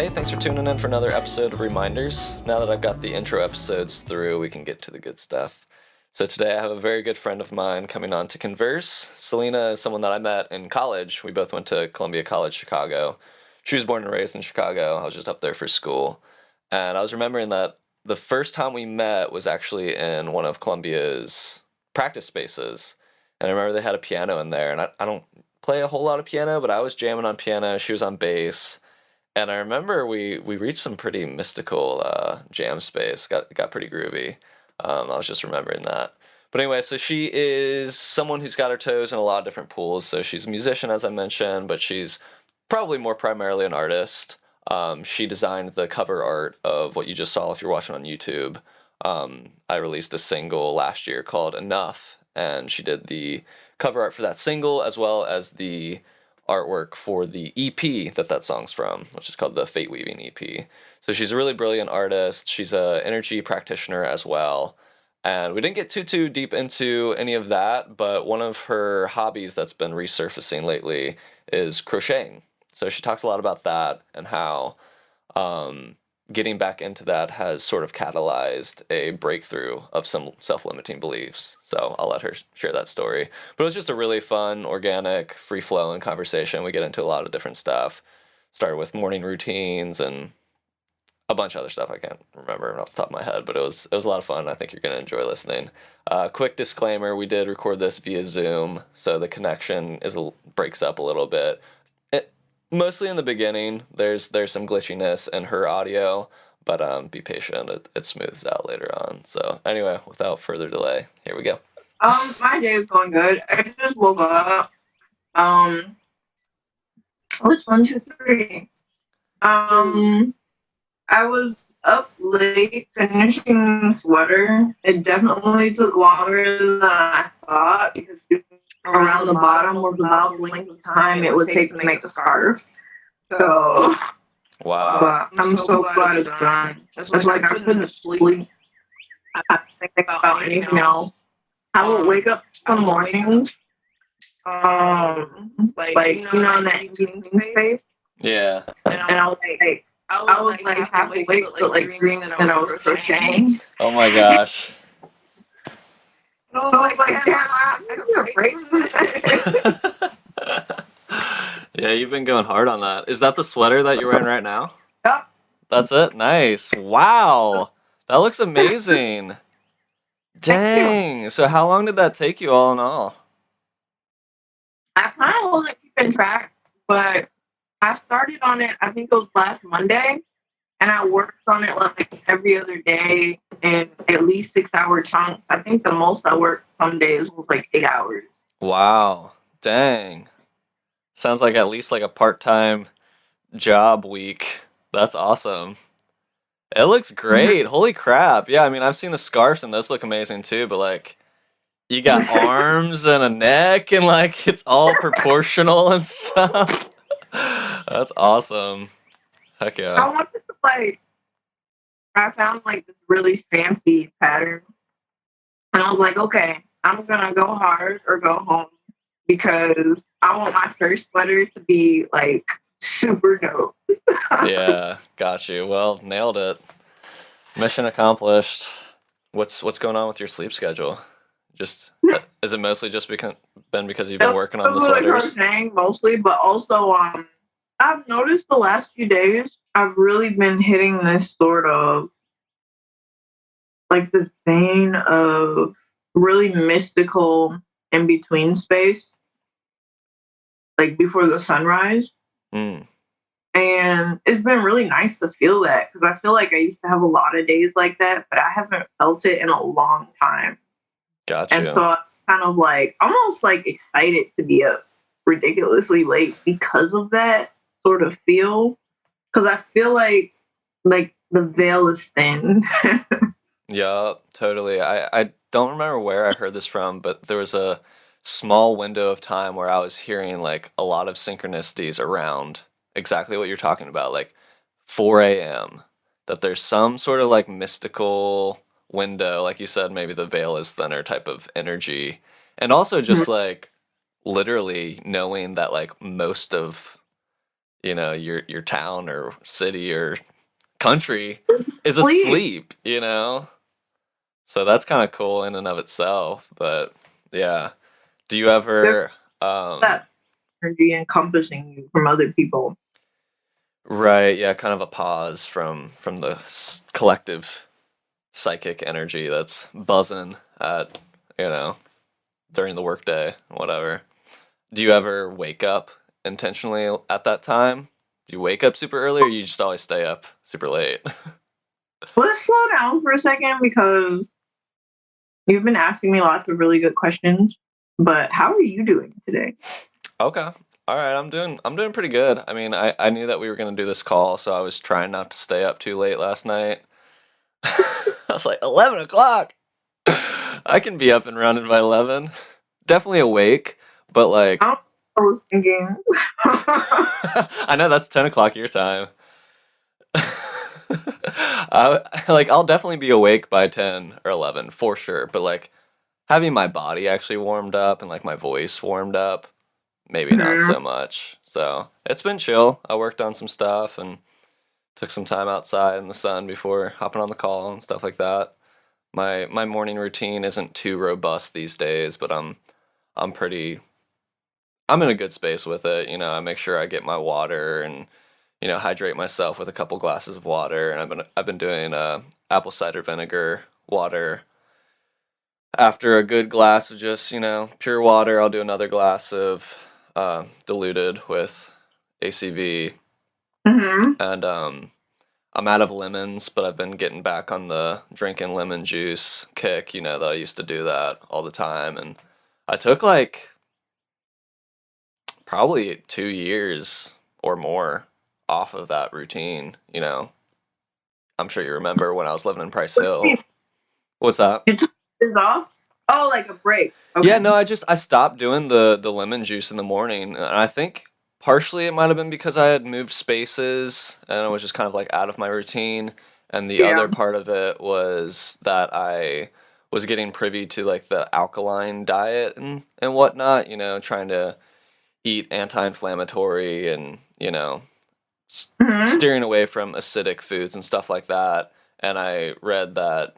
Hey, thanks for tuning in for another episode of ReMinders. Now that I've got the intro episodes through, we can get to the good stuff. So today I have a very good friend of mine coming on to converse. Selena is someone that I met in college. We both went to Columbia College, Chicago. She was born and raised in Chicago. I was just up there for school. And I was remembering that the first time we met was actually in one of Columbia's practice spaces. And I remember they had a piano in there, and I don't play a whole lot of piano, but I was jamming on piano, she was on bass. And I remember we reached some pretty mystical jam space. Got pretty groovy. I was just remembering that. But anyway, so she is someone who's got her toes in a lot of different pools. So she's a musician, as I mentioned, but she's probably more primarily an artist. She designed the cover art of what you just saw if you're watching on YouTube. I released a single last year called Enough, and she did the cover art for that single as well as the artwork for the EP that song's from, which is called the Fate Weaving EP. So she's a really brilliant artist. She's a energy practitioner as well. And we didn't get too deep into any of that, but one of her hobbies that's been resurfacing lately is crocheting. So she talks a lot about that and how getting back into that has sort of catalyzed a breakthrough of some self-limiting beliefs. So I'll let her share that story. But it was just a really fun, organic, free-flowing conversation. We get into a lot of different stuff. Started with morning routines and a bunch of other stuff I can't remember off the top of my head, but it was a lot of fun. I think you're going to enjoy listening. Quick disclaimer, we did record this via Zoom, so the connection breaks up a little bit. Mostly in the beginning, there's some glitchiness in her audio, but be patient. It smooths out later on. So anyway, without further delay, here we go. My day is going good. I just woke up. What's 1, 2, 3? I was up late finishing the sweater. It definitely took longer than I thought because around the bottom was about the length of time it would take to make a scarf. So, Wow. but I'm so glad it's done. It's like I couldn't sleep. I think about anything else. I would wake up some mornings, like you know, in that in-between space, Yeah. and I was like half awake, but like dreaming that I was crocheting. Oh my gosh. And I was like, damn, I'm afraid. Yeah, you've been going hard on that. Is that the sweater that you're wearing right now? Yep. That's it? Nice. Wow. That looks amazing. Dang. So how long did that take you all in all? I kind of wasn't keeping track, but I started on it, I think it was last Monday, and I worked on it like every other day in at least 6-hour chunks. I think the most I worked some days was like 8 hours. Wow. Dang. Sounds like at least like a part-time job week. That's awesome. It looks great. Holy crap. Yeah, I mean, I've seen the scarves and those look amazing too, but like you got arms and a neck and like it's all proportional and stuff. That's awesome. Heck I yeah. wanted to I found like this really fancy pattern, and I was like, okay, I'm gonna go hard or go home because I want my first sweater to be like super dope. Yeah, got you. Well, nailed it. Mission accomplished. What's going on with your sleep schedule? Just is it mostly just been because you've been working on the Like sweaters? crocheting mostly, but also I've noticed the last few days I've really been hitting this sort of like this vein of really mystical in between space, like before the sunrise. Mm, And it's been really nice to feel that because I feel like I used to have a lot of days like that, but I haven't felt it in a long time. got And you. so I'm kind of like almost like excited to be up ridiculously late because of that sort of feel. Because I feel like the veil is thin. Yeah, totally. I don't remember where I heard this from, but there was a small window of time where I was hearing like a lot of synchronicities around exactly what you're talking about, like 4 a.m. That there's some sort of like mystical window, like you said, maybe the veil is thinner type of energy. And also just like literally knowing that like most of your town or city or country is Sleep. asleep, you know? So that's kind of cool in and of itself. But yeah. Do you There's ever, um, that energy encompassing you from other people. right, yeah, kind of a pause from the collective psychic energy that's buzzing at, you know, during the workday, whatever. Do you ever wake up intentionally at that time? Do you wake up super early or you just always stay up super late? Let's slow down for a second because you've been asking me lots of really good questions. But how are you doing today? Okay. All right, I'm doing pretty good. I mean, I knew that we were gonna do this call, so I was trying not to stay up too late last night. I was like, 11 o'clock. I can be up and running by 11. Definitely awake, but like, I was thinking, I know that's 10 o'clock your time. I'll definitely be awake by 10 or 11 for sure, but like having my body actually warmed up and like my voice warmed up, maybe not hmm, so much. So it's been chill. I worked on some stuff and took some time outside in the sun before hopping on the call and stuff like that. My morning routine isn't too robust these days, but I'm pretty I'm in a good space with it. I make sure I get my water and hydrate myself with a couple glasses of water. And I've been doing apple cider vinegar water. After a good glass of just pure water, I'll do another glass of diluted with ACV. hmm. And I'm out of lemons, but I've been getting back on the drinking lemon juice kick. That I used to do that all the time, and I took like probably 2 years or more off of that routine. I'm sure you remember when I was living in Price What do you Hill. mean? What's that? You took this off? Oh, like a break. Yeah, Okay. no, I stopped doing the lemon juice in the morning, and I think partially it might have been because I had moved spaces and I was just kind of like out of my routine, and the Yeah. other part of it was that I was getting privy to like the alkaline diet and whatnot, trying to eat anti-inflammatory and Hmm. steering away from acidic foods and stuff like that. And I read that,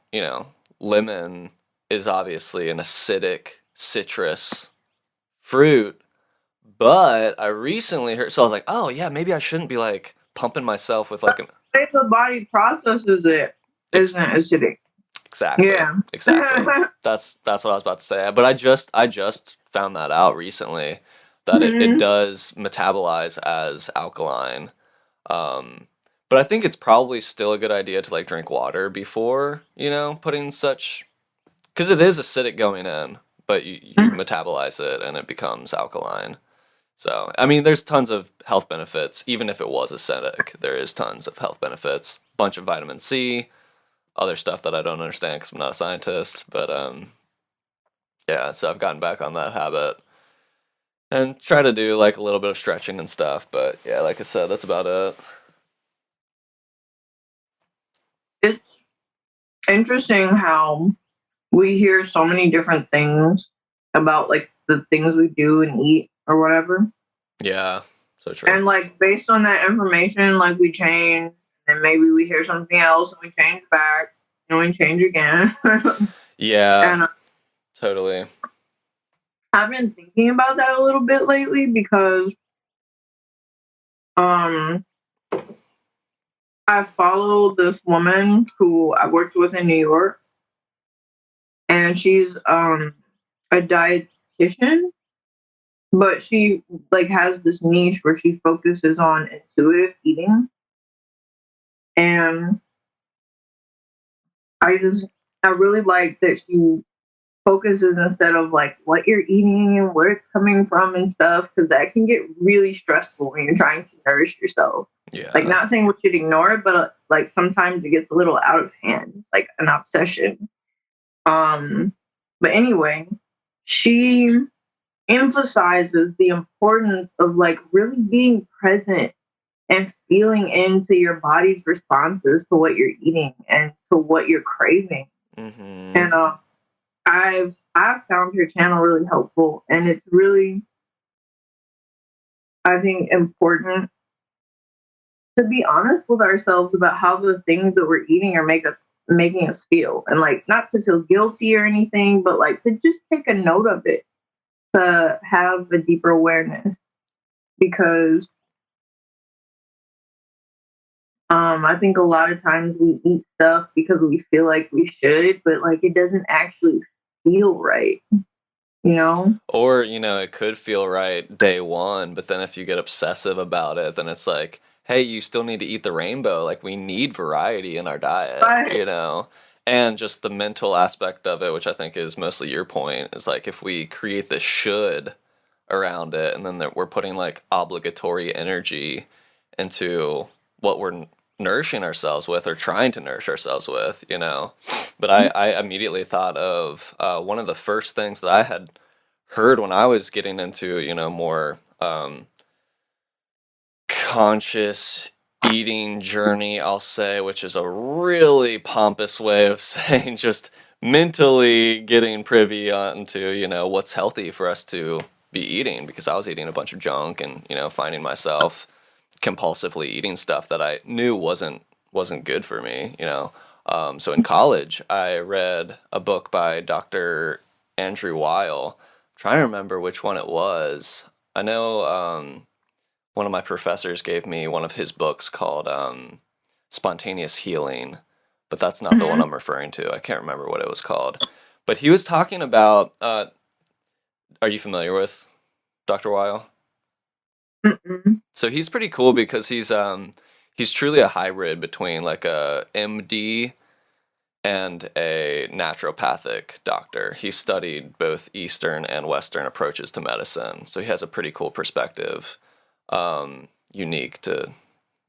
lemon is obviously an acidic citrus fruit, but I recently heard, so I was like, oh yeah, maybe I shouldn't be like pumping myself with like an The way the body processes it ex- isn't acidic. exactly, Yeah. exactly. That's what I was about to say. But I just found that out recently that it Hmm. does metabolize as alkaline. Um, but I think it's probably still a good idea to like drink water before, putting such, because it is acidic going in, but you metabolize it and it becomes alkaline. So, I mean, there's tons of health benefits. Even if it was acidic, there is tons of health benefits. Bunch of vitamin C, other stuff that I don't understand because I'm not a scientist. But yeah, so I've gotten back on that habit and try to do like a little bit of stretching and stuff. But yeah, like I said, that's about it. It's interesting how we hear so many different things about like the things we do and eat or whatever. Yeah, so true. And like based on that information, like we change and maybe we hear something else and we change back and we change again. Yeah, And totally. I've been thinking about that a little bit lately because um I follow this woman who I worked with in New York and she's a dietitian, but she like has this niche where she focuses on intuitive eating. And I just I really like that she focuses instead of like what you're eating and where it's coming from and stuff, because that can get really stressful when you're trying to nourish yourself. Like, Yeah. not saying we should ignore it, but like sometimes it gets a little out of hand, like an obsession. Um, but anyway, she emphasizes the importance of like really being present and feeling into your body's responses to what you're eating and to what you're craving. Mm-hmm. And I've found her channel really helpful, and it's really, I think, important to be honest with ourselves about how the things that we're eating are making us feel, and like not to feel guilty or anything, but like to just take a note of it, to have a deeper awareness, because I think a lot of times we eat stuff because we feel like we should, but like it doesn't actually feel right, you know? Or, it could feel right day one, but then if you get obsessive about it, then it's like, hey, you still need to eat the rainbow. Like, we need variety in our diet, But And just the mental aspect of it, which I think is mostly your point, is like if we create the should around it, and then we're putting like obligatory energy into what we're nourishing ourselves with or trying to nourish ourselves with. But I immediately thought of one of the first things that I had heard when I was getting into, more conscious eating journey, I'll say, which is a really pompous way of saying just mentally getting privy onto, what's healthy for us to be eating, because I was eating a bunch of junk and, finding myself compulsively eating stuff that I knew wasn't good for me. So in college, I read a book by Dr. Andrew Weil. I'm trying to remember which one it was. I know one of my professors gave me one of his books called Spontaneous Healing, but that's not the one Mhm. I'm referring to. I can't remember what it was called. But he was talking about. Are you familiar with Dr. Weil? Mm-mm. So he's pretty cool because he's truly a hybrid between like a MD and a naturopathic doctor. He studied both Eastern and Western approaches to medicine, so he has a pretty cool perspective, unique to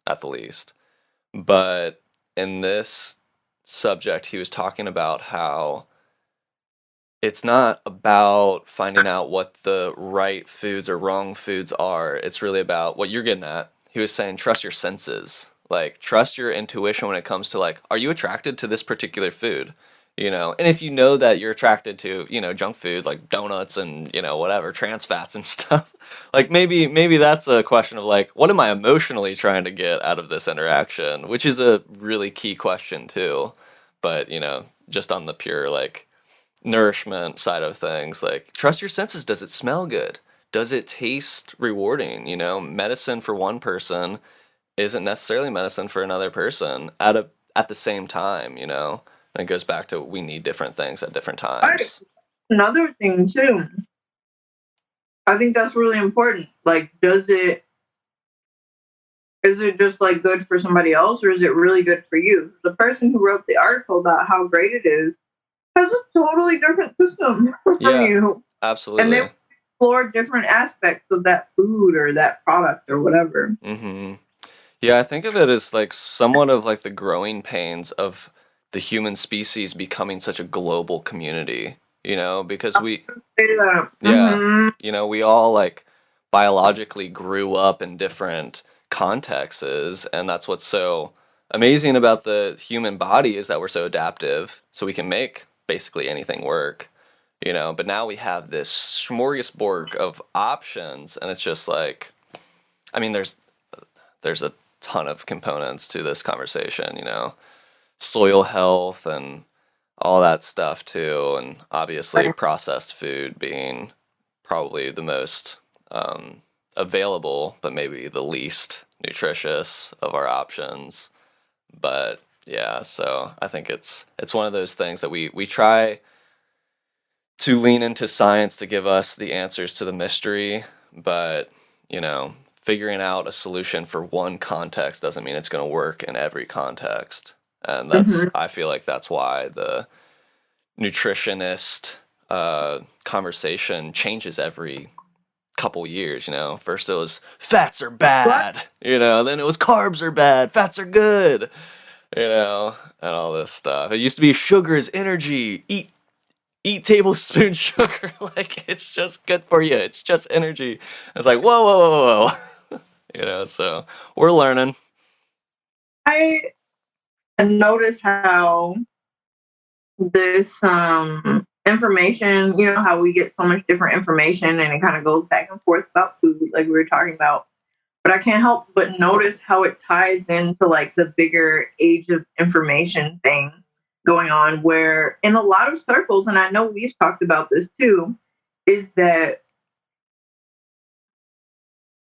at the least. But in this subject, he was talking about how it's not about finding out what the right foods or wrong foods are. It's really about what you're getting at. He was saying, trust your senses. Like, trust your intuition when it comes to, like, are you attracted to this particular food? And if you know that you're attracted to, junk food like donuts and, whatever, trans fats and stuff, like maybe that's a question of like, what am I emotionally trying to get out of this interaction? Which is a really key question too. But, just on the pure like nourishment side of things, like trust your senses. Does it smell good? Does it taste rewarding? Medicine for one person isn't necessarily medicine for another person at the same time. And it goes back to we need different things at different Right. times. Another thing too, I think that's really important. Like, is it just like good for somebody else, or is it really good for you? The person who wrote the article about how great it is has a totally different system from Yeah, you, and they absolutely. explore different aspects of that food or that product or whatever. Hmm. Yeah, I think of it as like somewhat of like the growing pains of the human species becoming such a global community, because Yeah. yeah, we all like biologically grew up in different contexts, and that's what's so amazing about the human body is that we're so adaptive, so we can make basically anything work. But now we have this smorgasbord of options, and it's just like, I mean, there's a ton of components to this conversation. Soil health and all that stuff too, and obviously processed food being probably the most available, but maybe the least nutritious of our options. But yeah, so I think it's one of those things that we try to lean into science to give us the answers to the mystery, but figuring out a solution for one context doesn't mean it's going to work in every context. And Hmm. I feel like that's why the nutritionist conversation changes every couple years. First it was fats are What? bad, then it was carbs are bad, fats are good, and all this stuff. It used to be sugar is energy, eat tablespoon sugar like it's just good for you, it's just energy. It's like whoa, whoa, whoa, whoa. So we're learning. I notice how this information, how we get so much different information and it kind of goes back and forth about food, like we were talking about. but I can't help but notice how it ties into like the bigger age of information thing going on, where in a lot of circles, and I know we've talked about this too, is that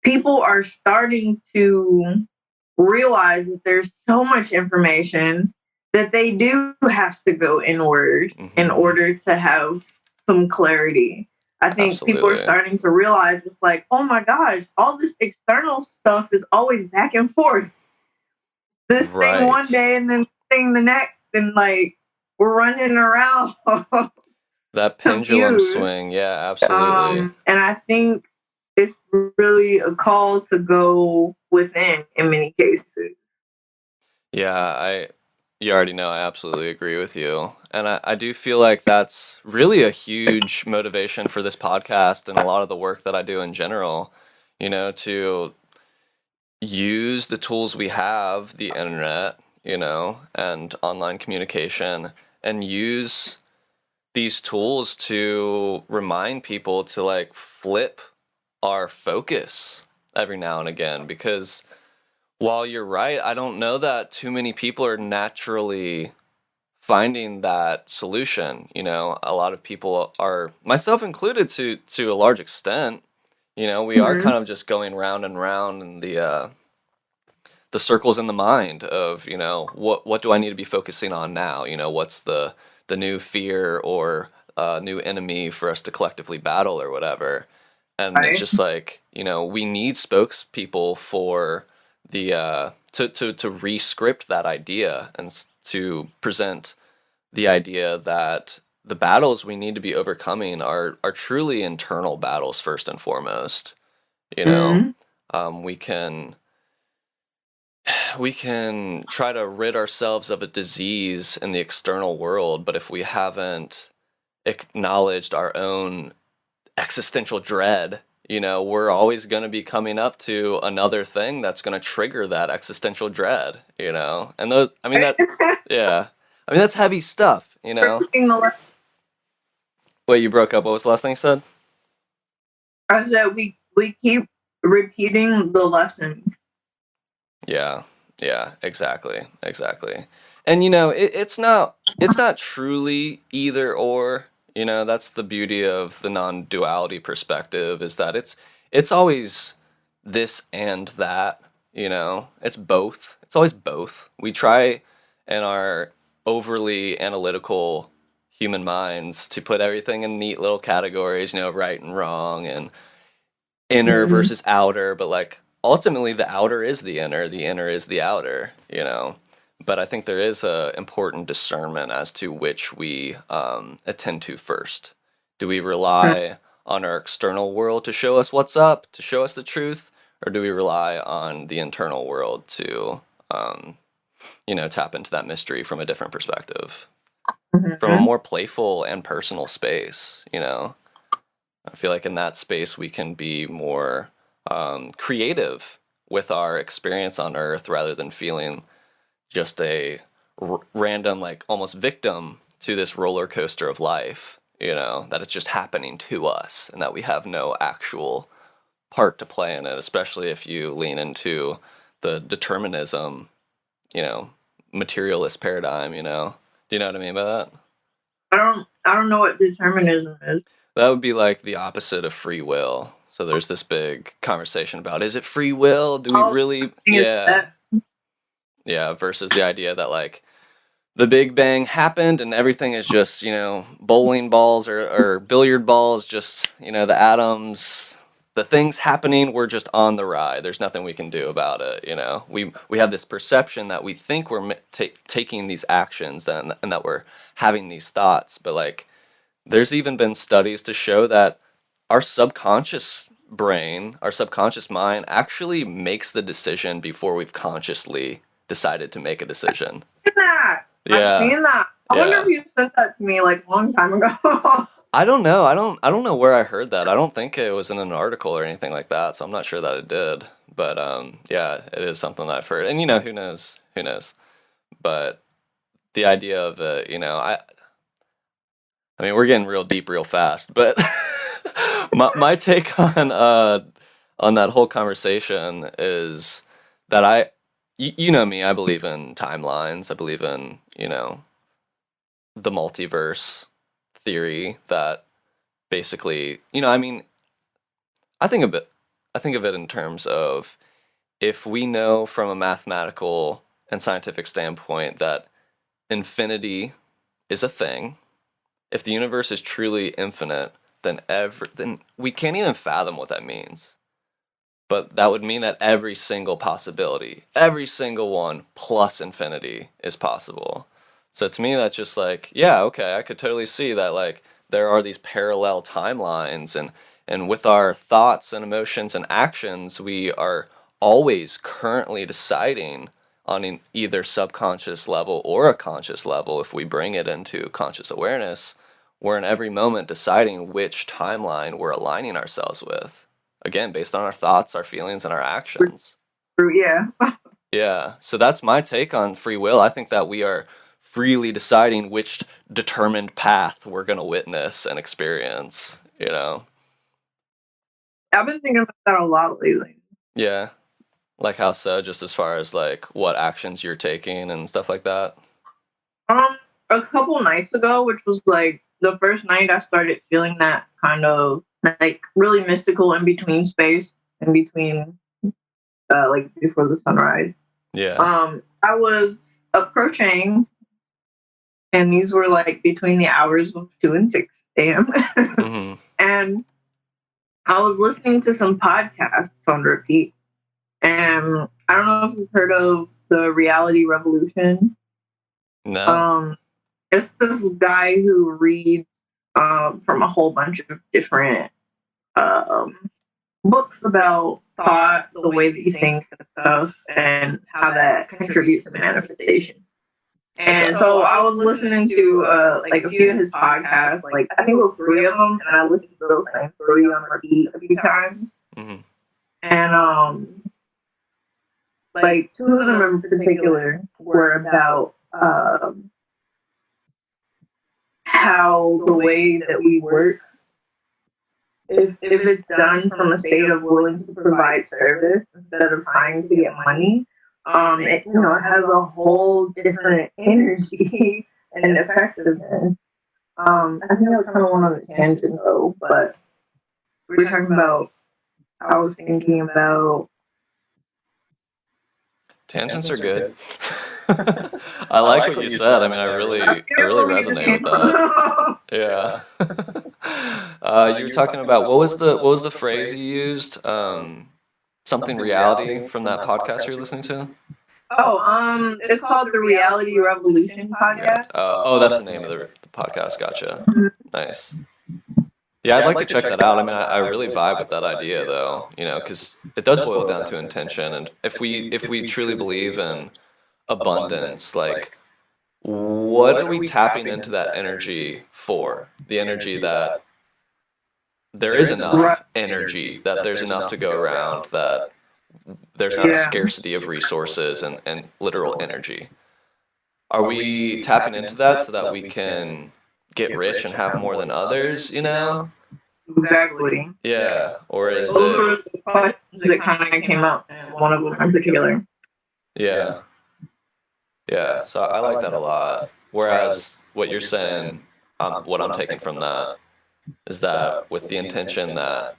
people are starting to realize that there's so much information that they do have to go inward in Mm-hmm. order to have some clarity. I think people are Absolutely. starting to realize it's like, oh my gosh, all this external stuff is always back and forth. This thing one Right. day and then thing the next, and like we're running around That pendulum confused. swing. Yeah, absolutely. And I think it's really a call to go within in many cases. Yeah, you already know I absolutely agree with you. And I do feel like that's really a huge motivation for this podcast and a lot of the work that I do in general, to use the tools we have, the internet, and online communication, and use these tools to remind people to like flip our focus every now and again. Because while you're right, I don't know that too many people are naturally finding that solution. A lot of people are, myself included, to a large extent. We are Mm-hmm. kind of just going round and round in the circles in the mind of, what do I need to be focusing on now? What's the new fear or new enemy for us to collectively battle or whatever. And it's Right. just like, we need spokespeople for the to re-script that idea and to present the idea that the battles we need to be overcoming are truly internal battles first and foremost. You know, Mm-hmm. we can try to rid ourselves of a disease in the external world, but if we haven't acknowledged our own existential dread, we're always going to be coming up to another thing that's going to trigger that existential dread. And those, I mean, yeah, I mean, that's heavy stuff. Repeating the Wait, you broke up. What was the last thing you said? I said we keep repeating the lesson. Yeah, yeah, exactly. And it's not truly either or. That's the beauty of the non-duality perspective, is that it's always this and that. It's both. It's always both. We try in our overly analytical human minds to put everything in neat little categories, right and wrong, and inner Mm-hmm. versus outer, but like ultimately the outer is the inner is the outer. But I think there is a important discernment as to which we attend to first. Do we rely on our external world to show us what's up, to show us the truth, or do we rely on the internal world to tap into that mystery from a different perspective, from a Mm-hmm. more playful and personal space? I feel like in that space we can be more creative with our experience on Earth rather than feeling just a random, like almost victim to this roller coaster of life. That it's just happening to us and that we have no actual part to play in it, especially if you lean into the determinism, you know, materialist paradigm. Do you know what I mean by that? I don't know what determinism is. That would be like the opposite of free will. So there's this big conversation about, is it free will? Do we Oh, really? is Yeah. that Yeah. Versus the idea that like the Big Bang happened and everything is just, bowling balls or billiard balls, just, the atoms, the things happening, we're just on the ride. There's nothing we can do about it. We have this perception that we think we're taking these actions and that we're having these thoughts, but like there's even been studies to show that our subconscious brain, our subconscious mind actually makes the decision before we've consciously decided to make a decision. that? I've Yeah. seen that. I wonder if Yeah. you sent that to me like a long time ago. I don't know. I don't know where I heard that. I don't think it was in an article or anything like that, so I'm not sure that it did. But yeah, it is something that I've heard. And who knows? Who knows? But the idea of it, I mean, we're getting real deep real fast, but my take on that whole conversation is that you know me, I believe in timelines. I believe in, the multiverse theory that basically, I mean, I think of it, I think of it in terms of if we know from a mathematical and scientific standpoint that infinity is a thing, if the universe is truly infinite, then we can't even fathom what that means. But that would mean that every single possibility, every single one plus infinity is possible. So to me, that's just like, yeah, okay, I could totally see that, like, there are these parallel timelines, and with our thoughts and emotions and actions, we are always currently deciding on an either subconscious level or a conscious level. If we bring it into conscious awareness, we're in every moment deciding which timeline we're aligning ourselves with. Again, based on our thoughts, our feelings, and our actions. Yeah. Yeah. So that's my take on free will. I think that we are freely deciding which determined path we're going to witness and experience, I've been thinking about that a lot lately. Yeah. Like how so? Just as far as like what actions you're taking and stuff like that? A couple nights ago, which was like the first night I started feeling that kind of like really mystical in between space, in between like before the sunrise. Yeah. I was approaching, and these were like between the hours of 2 and 6 a.m. Mm-hmm. And I was listening to some podcasts on repeat. And I don't know if you've heard of the Reality Revolution. No. It's this guy who reads from a whole bunch of different um, books about thought, the way that you think and stuff, and how that contributes to manifestation. And so I was listening to like a few of his podcasts, like I think it was 3 of them, and I listened to those same 3 on repeat a few times. Mm-hmm. And like 2 of them in particular were about how the way that we work, if it's done from a state of willing to provide service instead of trying to get money, it it has a whole different energy and effectiveness. I think I was kind of on a tangent though, but we were talking about. I was thinking about. Tangents are good. I like what you said. I mean, I really resonate with that. Yeah. You were talking about what was the phrase you used? Something reality from that podcast you're listening to? It's called the Reality Revolution Yeah. podcast. That's the name of the podcast. Gotcha. Nice. Yeah, I'd like to check that out. I mean, I really vibe with that idea, though, because it does boil down to intention. And if we truly believe in abundance, like, what are we tapping into that energy for? The energy that there is enough energy, that there's enough to go around, that there's not a scarcity of resources and literal energy. Are we tapping into that so that we can get rich and have more than others, Exactly. Yeah. Or is Those it? were the questions that kind of came up, and one of them in particular. Yeah. Yeah. So I like that a lot. Whereas what you're saying, what I'm taking from that is that with the intention that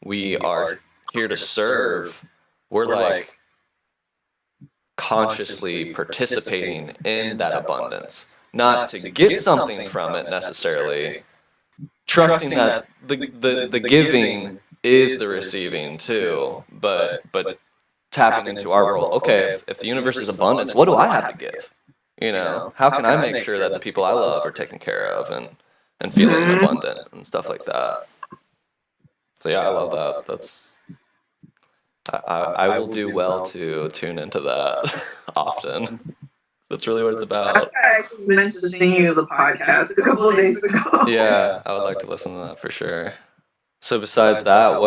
we are here to serve, we're like consciously participating in that abundance, not to get something from it necessarily, trusting that the giving is the receiving too, but tapping into our role. Okay, if the universe is abundance, what do I have to give? How can I make sure that the people I love are taken care of and feeling abundant and stuff like that? So yeah, I love that. I will do well to tune into that often. That's really what it's about. I actually meant to send you the podcast a couple of days ago. Yeah, I would like to listen to that for sure. So besides that,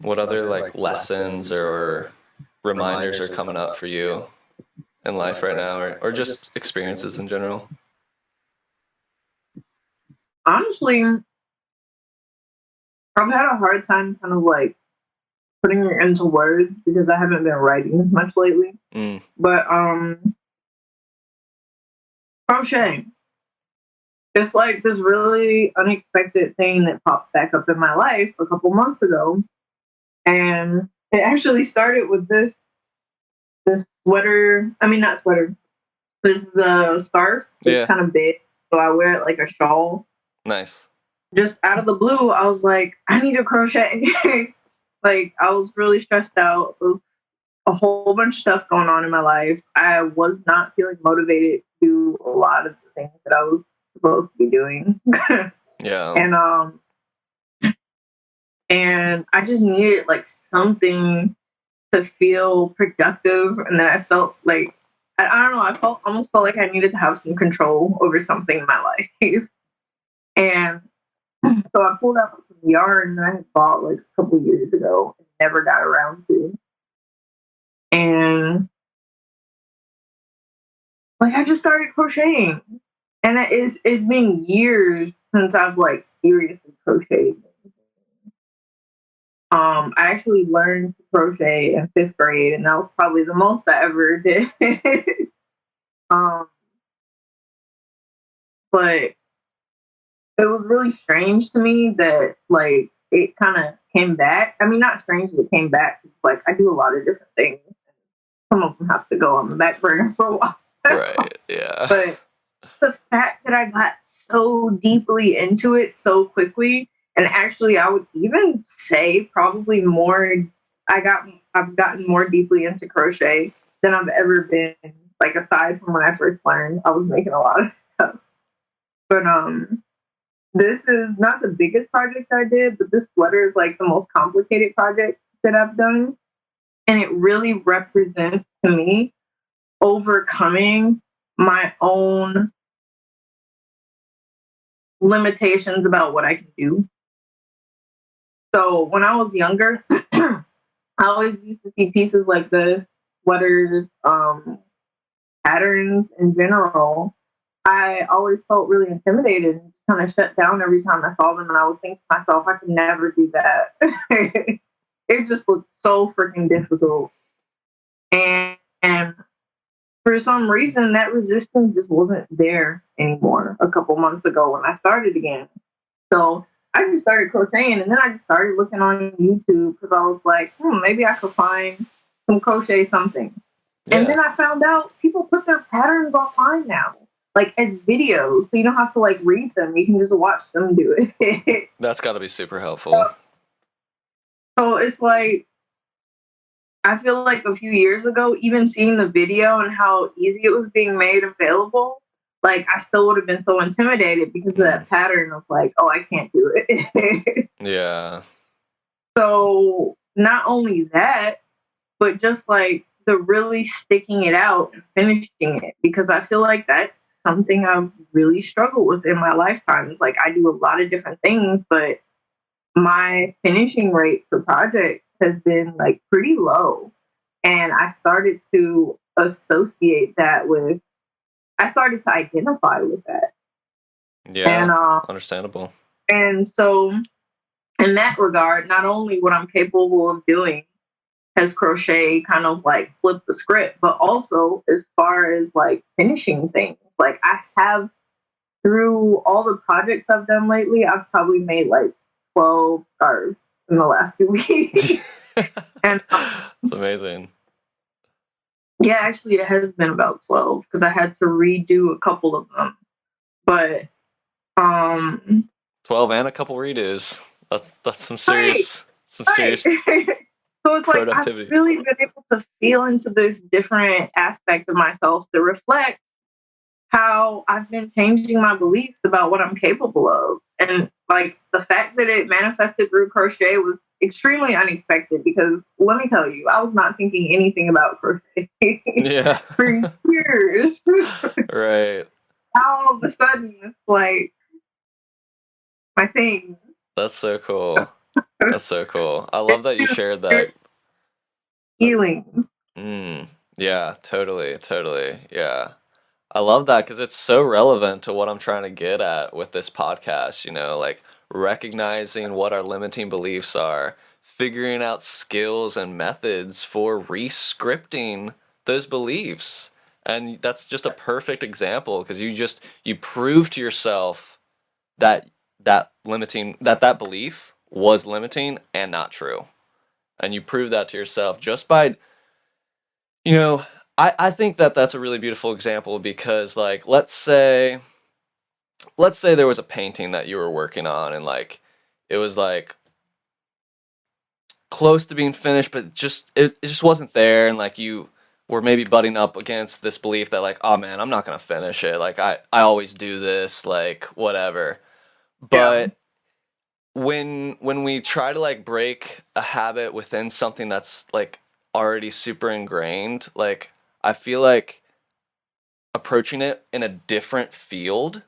what other like lessons or reminders are coming up for you in life right now, or just experiences in general? Honestly, I've had a hard time kind of like putting it into words because I haven't been writing as much lately. Mm. But crochet. It's like this really unexpected thing that popped back up in my life a couple months ago. And it actually started with this sweater. I mean not sweater. This is a scarf. It's Yeah. kind of big. So I wear it like a shawl. Nice. Just out of the blue, I was like, I need to crochet. Like I was really stressed out. It was a whole bunch of stuff going on in my life. I was not feeling motivated to do a lot of the things that I was supposed to be doing. Yeah. And I just needed like something to feel productive, and then I felt like I don't know, almost felt like I needed to have some control over something in my life. And so I pulled out some yarn that I had bought like a couple years ago and never got around to. And like I just started crocheting. And it's been years since I've like seriously crocheted. I actually learned to crochet in fifth grade, and that was probably the most I ever did. um, but it was really strange to me that like it kind of came back. I mean, not strange that it came back. Like I do a lot of different things. Some of them have to go on the back burner for a while. Right. Yeah. But the fact that I got so deeply into it so quickly, and actually, I would even say probably more. I've gotten more deeply into crochet than I've ever been. Like aside from when I first learned, I was making a lot of stuff. But this is not the biggest project I did, but this sweater is like the most complicated project that I've done, and it really represents to me overcoming my own limitations about what I can do. So when I was younger, I always used to see pieces like this, sweaters, patterns in general. I always felt really intimidated and kind of shut down every time I saw them. And I would think to myself, I could never do that. It just looked so freaking difficult. And for some reason, that resistance just wasn't there anymore a couple months ago when I started again. So I just started crocheting, and then I just started looking on YouTube because I was like, maybe I could find some crochet something. And Yeah. then I found out people put their patterns online now, like as videos, so you don't have to like read them; you can just watch them do it. That's got to be super helpful. So it's like I feel like a few years ago, even seeing the video and how easy it was being made available, like I still would have been so intimidated because of that pattern of like, oh, I can't do it. Yeah. So not only that, but just like the really sticking it out and finishing it, because I feel like that's something I've really struggled with in my lifetime. It's like I do a lot of different things, but my finishing rate for projects has been like pretty low. And I started to associate that with, I started to identify with that. Yeah. And Understandable. and so in that regard, not only what I'm capable of doing has crochet kind of like flipped the script, but also as far as like finishing things, like I have through all the projects I've done lately, I've probably made like 12 scarves in the last 2 weeks. And It's amazing. yeah, actually, it has been about 12 because I had to redo a couple of them. But 12 and a couple redos. That's some right, serious right. So it's like I've productivity. really been able to feel into this different aspect of myself to reflect how I've been changing my beliefs about what I'm capable of. And like the fact that it manifested through crochet was extremely unexpected because let me tell you, I was not thinking anything about crochet Yeah. for years. Right. All of a sudden, it's like my thing. That's so cool. That's so cool. I love that you shared that. Healing. Yeah, totally, totally. Yeah. I love that because it's so relevant to what I'm trying to get at with this podcast, like recognizing what our limiting beliefs are, figuring out skills and methods for re-scripting those beliefs. And that's just a perfect example because you prove to yourself that that belief was limiting and not true. And you prove that to yourself just by, you know, I think that that's a really beautiful example because, like, let's say there was a painting that you were working on and, like, it was, like, close to being finished, but it just wasn't there, and, like, you were maybe butting up against this belief that, like, oh man, I'm not gonna finish it. Like, I always do this, like, whatever. Yeah. But when we try to, like, break a habit within something that's, like, already super ingrained, like, I feel like approaching it in a different field.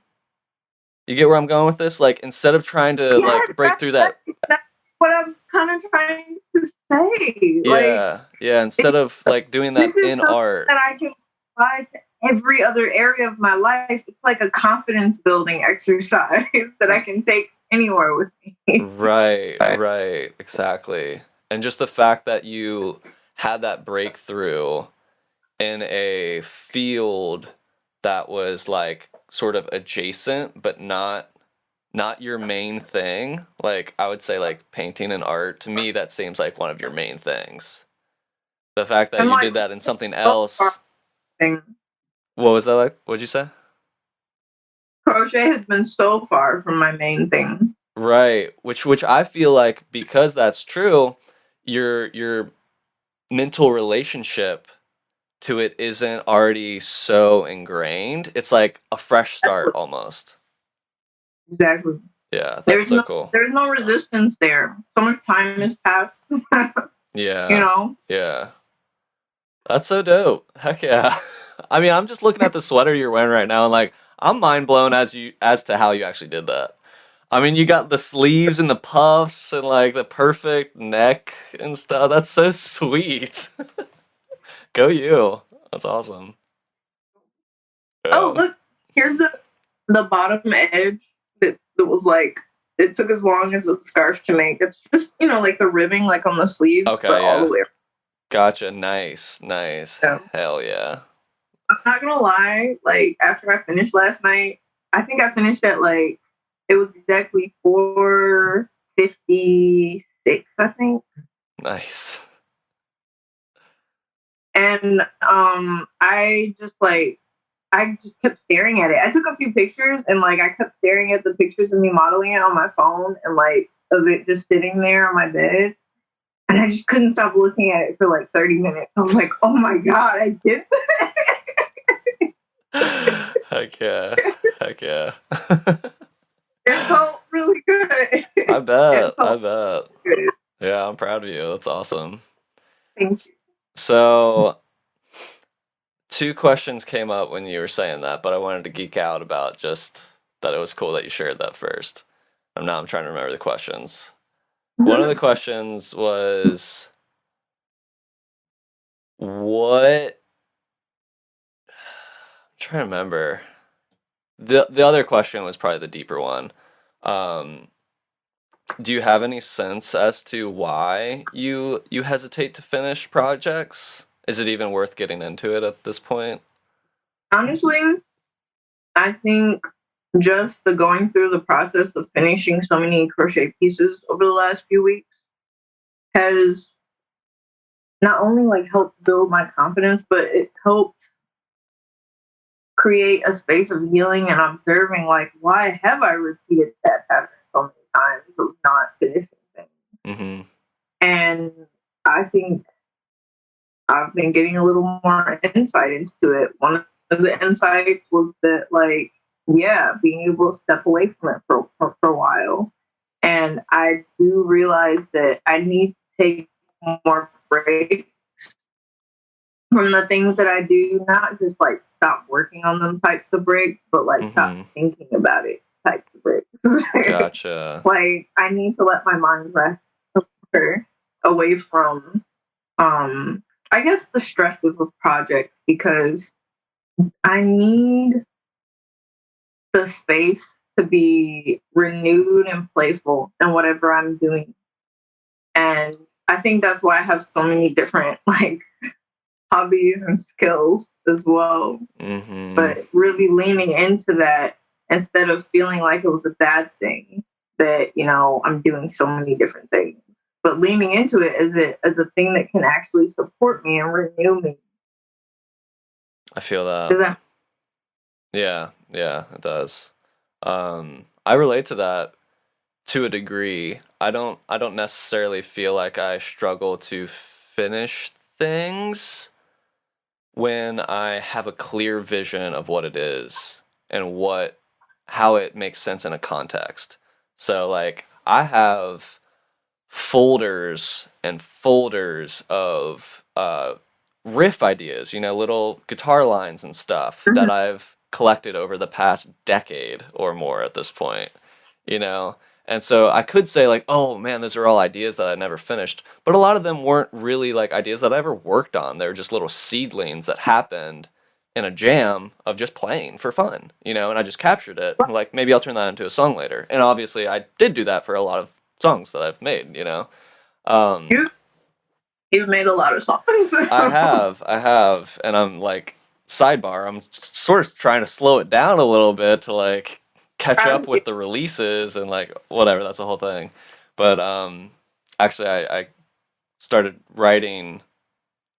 You get where I'm going with this? Like, instead of trying to, Yeah, like, break through that. that's what I'm kind of trying to say. Like, Yeah, instead of, like, doing that this is in something art. that I can apply to every other area of my life. It's like a confidence building exercise that I can take anywhere with me. Right, exactly. And just the fact that you had that breakthrough in a field that was, like, sort of adjacent but not your main thing. Like, I would say, like, painting and art, to me that seems like one of your main things. The fact that I'm you like, did that in something so far else. thing. What was that like? What'd you say? Crochet has been so far from my main thing. Right, which I feel like, because that's true, your mental relationship to it isn't already so ingrained. It's like a fresh start almost. Exactly. Yeah, that's so cool. There's no resistance there. So much time has passed. you Yeah, know? yeah. That's so dope. Heck yeah. I mean, I'm just looking at the sweater you're wearing right now and, like, I'm mind blown as to how you actually did that. I mean, you got the sleeves and the puffs and, like, the perfect neck and stuff. That's so sweet. Go you. That's awesome. Oh, Yeah. look, here's the bottom edge that was like it took as long as a scarf to make. It's just, like the ribbing like on the sleeves, but Okay, all the yeah. way Gotcha. Nice. around. Hell yeah. I'm not gonna lie, like after I finished last night, I think I finished at like it was exactly 4:56, I think. Nice. And I just kept staring at it. I took a few pictures and like I kept staring at the pictures of me modeling it on my phone and like of it just sitting there on my bed. And I just couldn't stop looking at it for like 30 minutes. I was like, oh my God, I did Heck yeah. Heck yeah. it felt really good. I It bet. I felt bet. good. Yeah, I'm proud of you. That's awesome. Thank you. So, two questions came up when you were saying that, but I wanted to geek out about just that it was cool that you shared that first. And now I'm trying to remember the questions. One of the questions was, what? I'm trying to remember. The other question was probably the deeper one. Um, do you have any sense as to why you hesitate to finish projects? Is it even worth getting into it at this point? Honestly, I think just the going through the process of finishing so many crochet pieces over the last few weeks has not only like helped build my confidence, but it helped create a space of healing and observing like why have I repeated that pattern so many times of not finishing things. Mm-hmm. And I think I've been getting a little more insight into it. One of the insights was that like, yeah, being able to step away from it for a while. And I do realize that I need to take more breaks from the things that I do, not just like stop working on them types of breaks, but like stop Mm-hmm. thinking about it types of breaks. Gotcha. Like I need to let my mind rest away from I guess the stresses of projects because I need the space to be renewed and playful in whatever I'm doing. And I think that's why I have so many different like hobbies and skills as well. But really leaning into that instead of feeling like it was a bad thing that, I'm doing so many different things. But leaning into it as a thing that can actually support me and renew me. I feel that. Does that Yeah, it does. I relate to that to a degree. I don't necessarily feel like I struggle to finish things when I have a clear vision of what it is and how it makes sense in a context. So like I have folders and folders of riff ideas, little guitar lines and stuff that I've collected over the past decade or more at this point, you know? And so I could say like, oh man, those are all ideas that I never finished, but a lot of them weren't really like ideas that I ever worked on. They were just little seedlings that happened in a jam of just playing for fun, and I just captured it. Like maybe I'll turn that into a song later. And obviously I did do that for a lot of songs that I've made. you've made a lot of songs? I have, and I'm like, sidebar, I'm sort of trying to slow it down a little bit to like catch up with the releases and like whatever, that's a whole thing. But actually I started writing.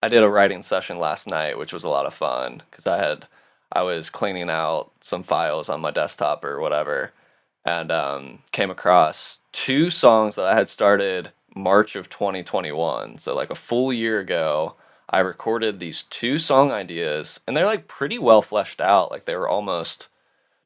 I did a writing session last night, which was a lot of fun because I was cleaning out some files on my desktop or whatever, and came across two songs that I had started March of 2021. So like a full year ago, I recorded these two song ideas, and they're like pretty well fleshed out. Like they were almost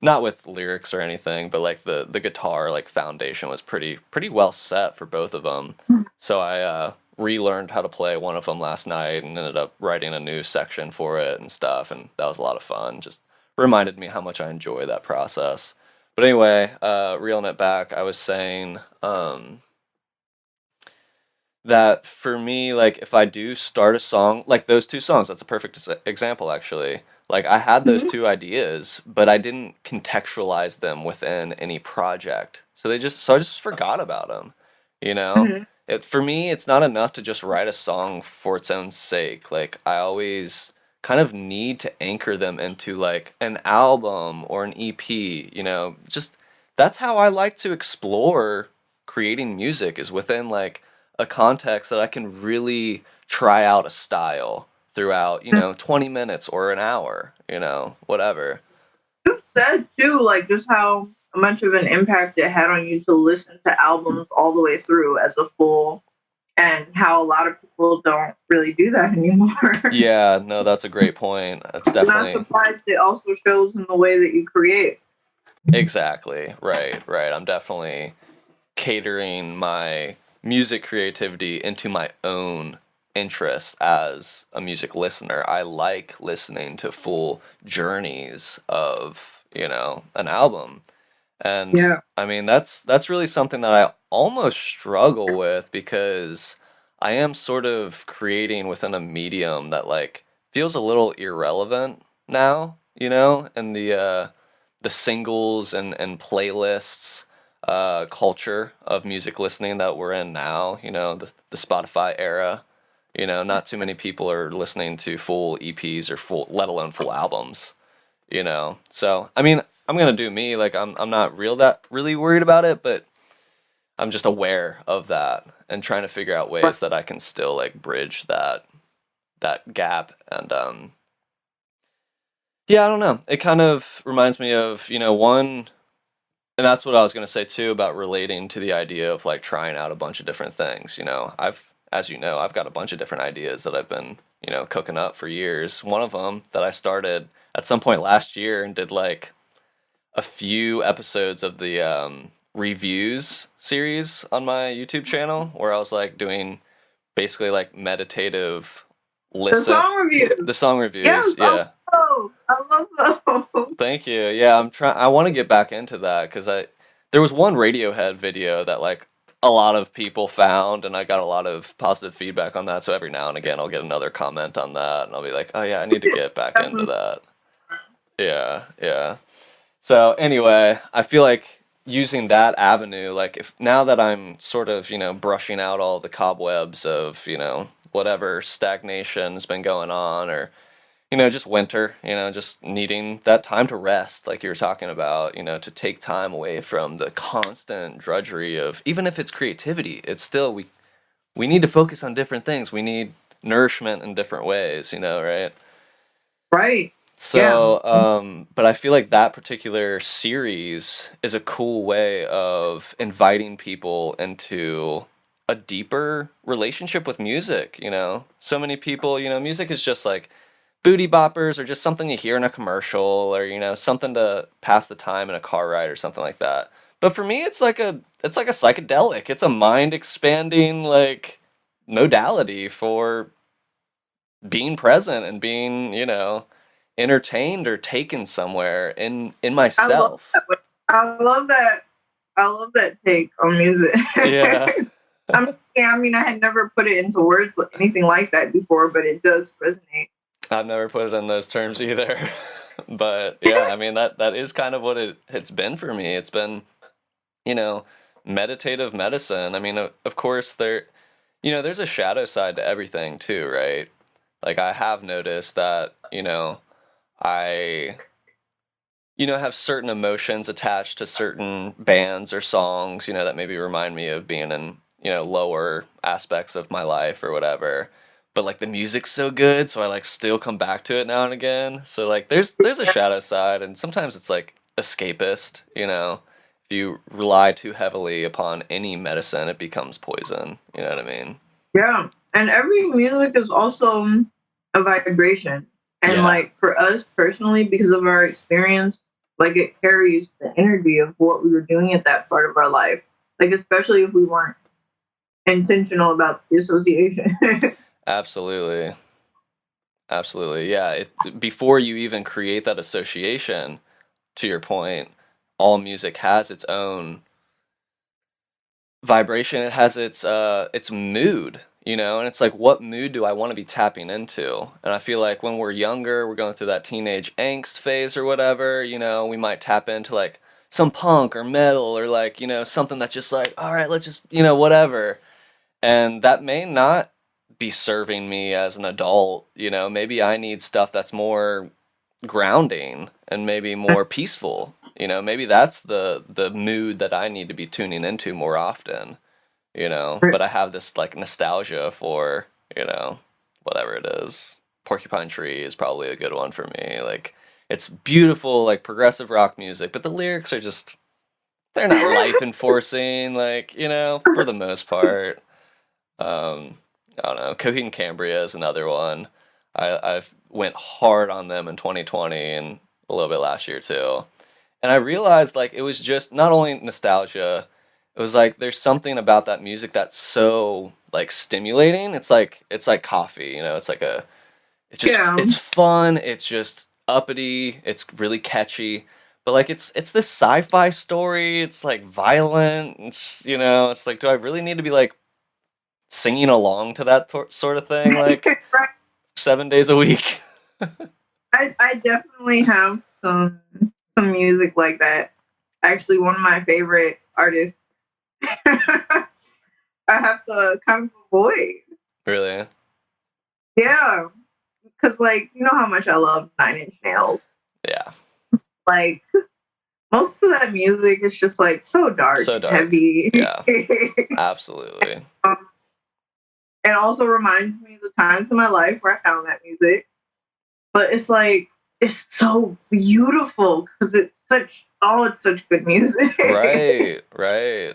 not with lyrics or anything, but like the guitar like foundation was pretty well set for both of them. So I relearned how to play one of them last night and ended up writing a new section for it and stuff, and that was a lot of fun. Just reminded me how much I enjoy that process. But anyway, reeling it back, I was saying that for me, like if I do start a song, like those two songs, that's a perfect example actually. Like I had those two ideas, but I didn't contextualize them within any project. So I just forgot about them, you know? For me, it's not enough to just write a song for its own sake. Like I always kind of need to anchor them into like an album or an EP. Just that's how I like to explore creating music, is within like a context that I can really try out a style throughout, 20 minutes or an hour, whatever. You said too, like just how much of an impact it had on you to listen to albums all the way through as a full, and how a lot of people don't really do that anymore. Yeah, no, that's a great point. That's I'm not definitely surprised it also shows in the way that you create. exactly right. I'm definitely catering my music creativity into my own interests as a music listener. I like listening to full journeys of, an album. And Yeah. I mean that's really something that I almost struggle with because I am sort of creating within a medium that like feels a little irrelevant now, and the singles and playlists culture of music listening that we're in now, the Spotify era. Not too many people are listening to full EPs or full, let alone full albums. So I mean, I'm gonna do me. Like I'm not really worried about it, but I'm just aware of that and trying to figure out ways that I can still like bridge that gap. And yeah, I don't know. It kind of reminds me of one. And that's what I was going to say too about relating to the idea of like trying out a bunch of different things. I've got a bunch of different ideas that I've been, cooking up for years. One of them that I started at some point last year and did like a few episodes of the reviews series on my YouTube channel, where I was like doing basically like meditative listen. The song reviews. Yes, yeah. I love those. Thank you. Yeah, I want to get back into that because there was one Radiohead video that like a lot of people found, and I got a lot of positive feedback on that. So every now and again, I'll get another comment on that, and I'll be like, oh yeah, I need to get back into that. Yeah. So anyway, I feel like using that avenue, like if now that I'm sort of, brushing out all the cobwebs of, whatever stagnation's been going on, or, just winter, just needing that time to rest, like you were talking about, to take time away from the constant drudgery of, even if it's creativity, it's still, we need to focus on different things. We need nourishment in different ways, right? Right. Yeah. So, but I feel like that particular series is a cool way of inviting people into a deeper relationship with music, So many people, music is just like booty boppers or just something you hear in a commercial or, something to pass the time in a car ride or something like that. But for me, it's like a psychedelic. It's a mind expanding like modality for being present and being, entertained or taken somewhere in I love myself. that. I love that. I love that take on music. Yeah. I mean, I had never put it into words anything like that before, but it does resonate. I've never put it in those terms either. But yeah, I mean that is kind of what it's been for me. It's been, you know, meditative medicine. I mean, of course there's a shadow side to everything too, right? Like I have noticed that, I have certain emotions attached to certain bands or songs, that maybe remind me of being in, lower aspects of my life or whatever. But like the music's so good, so I like still come back to it now and again. So like there's a shadow side, and sometimes it's like escapist, If you rely too heavily upon any medicine, it becomes poison. You know what I mean? Yeah. And every music is also a vibration. And Yeah. like for us personally, because of our experience, like it carries the energy of what we were doing at that part of our life. Like especially if we weren't intentional about the association. Absolutely. Absolutely. Yeah, before you even create that association, to your point, all music has its own vibration. It has its mood, and it's like, what mood do I want to be tapping into? And I feel like when we're younger, we're going through that teenage angst phase or whatever, we might tap into like some punk or metal or like, something that's just like, all right, let's just, whatever. And that may not be serving me as an adult, maybe I need stuff that's more grounding and maybe more peaceful. Maybe that's the mood that I need to be tuning into more often, But I have this like nostalgia for, whatever it is. Porcupine Tree is probably a good one for me. Like it's beautiful, like progressive rock music, but the lyrics are just they're not life enforcing, like, for the most part. Um, I don't know. Coheed and Cambria is another one. I've went hard on them in 2020 and a little bit last year too. And I realized like it was just not only nostalgia, it was like there's something about that music that's so like stimulating. It's like coffee, It's like Yeah. it's fun, it's just uppity, it's really catchy. But like it's this sci-fi story, it's like violent, it's like do I really need to be like singing along to that sort of thing like Right. 7 days a week? I definitely have some music like that. Actually, one of my favorite artists I have to kind of avoid. Really? Yeah, because like you know how much I love Nine Inch Nails. Yeah. Like most of that music is just like so dark So and dark. heavy. Yeah, absolutely. It also reminds me of the times in my life where I found that music. But it's like it's so beautiful because it's such good music. Right, right.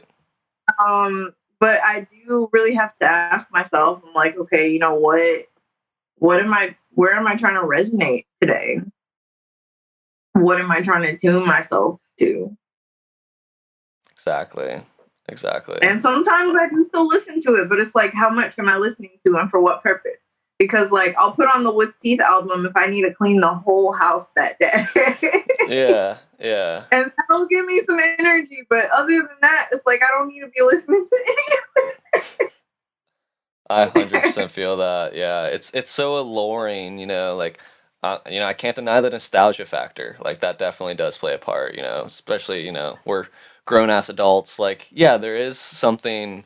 But I do really have to ask myself, I'm like, okay, you know what am I where am I trying to resonate today? What am I trying to tune myself to? Exactly. Exactly. And sometimes I do still listen to it, but it's like, how much am I listening to and for what purpose? Because like I'll put on the With Teeth album if I need to clean the whole house that day. Yeah, yeah. And that'll give me some energy. But other than that, it's like I don't need to be listening to any I of it. 100% feel that. Yeah, it's so alluring, like I can't deny the nostalgia factor. Like that definitely does play a part, especially, we're grown ass adults. Like, yeah, there is something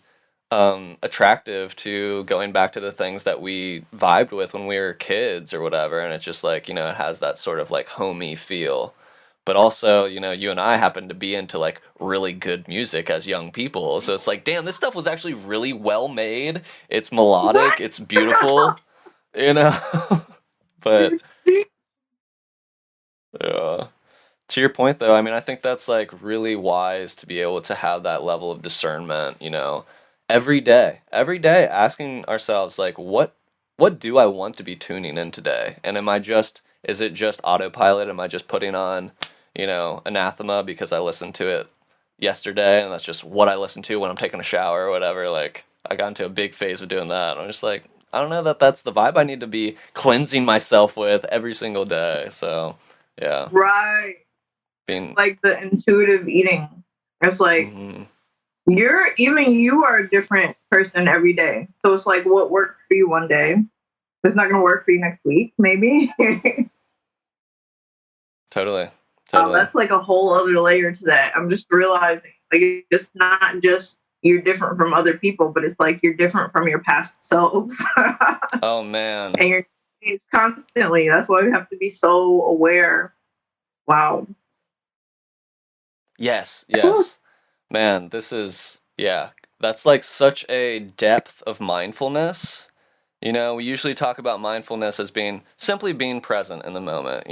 attractive to going back to the things that we vibed with when we were kids or whatever. And it's just like, it has that sort of like homey feel. But also, you and I happen to be into like really good music as young people. So it's like, damn, this stuff was actually really well made. It's melodic, What? it's beautiful, you know? But yeah. To your point though, I mean, I think that's like really wise to be able to have that level of discernment, every day asking ourselves like what do I want to be tuning in today? And is it just autopilot? Am I just putting on, anathema because I listened to it yesterday and that's just what I listen to when I'm taking a shower or whatever? Like I got into a big phase of doing that. I'm just like, I don't know that that's the vibe I need to be cleansing myself with every single day. So, yeah. Right. Being Like the intuitive eating. It's like mhm. you are a different person every day. So it's like what worked for you one day is not gonna work for you next week, maybe. Totally. Oh, Totally. that's like a whole other layer to that. I'm just realizing like it's not just you're different from other people, but it's like you're different from your past selves. Oh man. And you're changed constantly. That's why we have to be so aware. Wow. Yes, yes. Man, this is yeah. That's like such a depth of mindfulness. We usually talk about mindfulness as being simply being present in the moment,